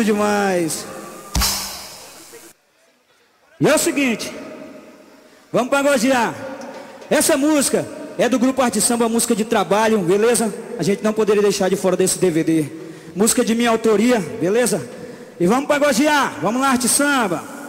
demais. E é o seguinte, vamos pagodear. Essa música é do grupo Arte Samba, música de trabalho, beleza? A gente não poderia deixar de fora desse DVD. Música de minha autoria, beleza? E vamos pagodear, vamos lá, Arte Samba.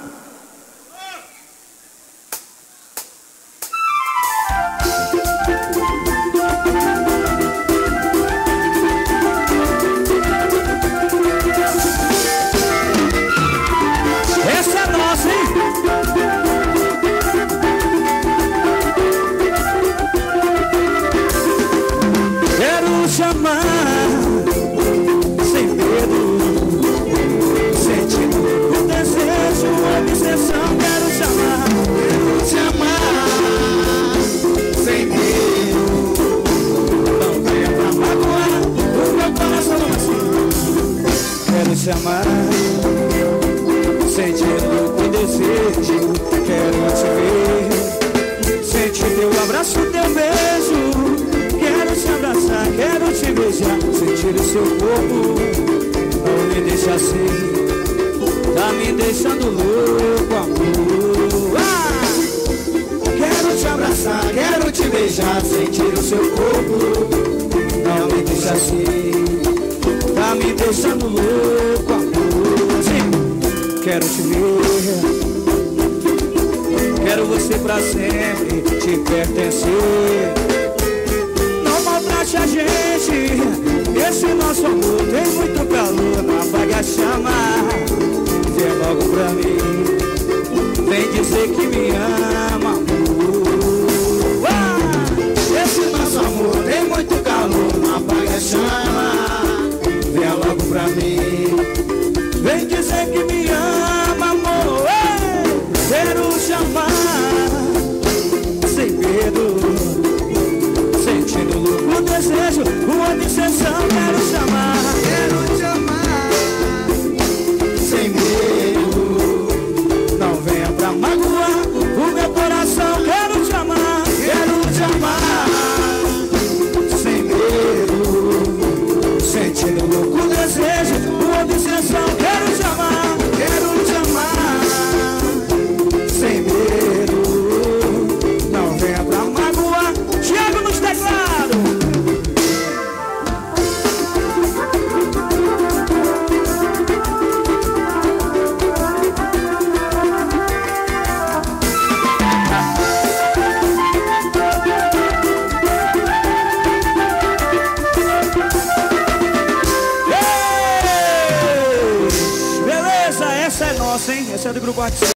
Chamar sem medo, sentindo o desejo, a obsessão. Quero chamar sem medo. Não venha pra magoar o meu coração assim. Quero chamar, sentindo o desejo. Quero te ver, sentir teu abraço, teu beijo. Quero te abraçar, quero te beijar, sentir o seu corpo. Não me deixa assim, tá me deixando louco, amor. Quero te abraçar, quero te beijar, sentir o seu corpo. Não me deixa assim, tá me deixando louco, amor. Sim. Quero te ver, quero você pra sempre, te pertencer. A gente, esse nosso amor tem muito calor, não apague a chama. Vem logo pra mim, vem dizer que me ama, amor. Esse nosso amor tem muito calor, não apague a chama. Vem logo pra mim, vem dizer que me ama, amor. Quero chamar sem medo, o desejo, uma obsessão. Quero chamar sem medo. Não venha pra magoar o meu coração. Quero chamar sem medo, sentindo louco o desejo, uma obsessão. Quero chamar sem medo. Não venha pra magoar. Thiago nos teclados. Beleza, essa é nossa, hein? Essa é do grupo Arte Samba.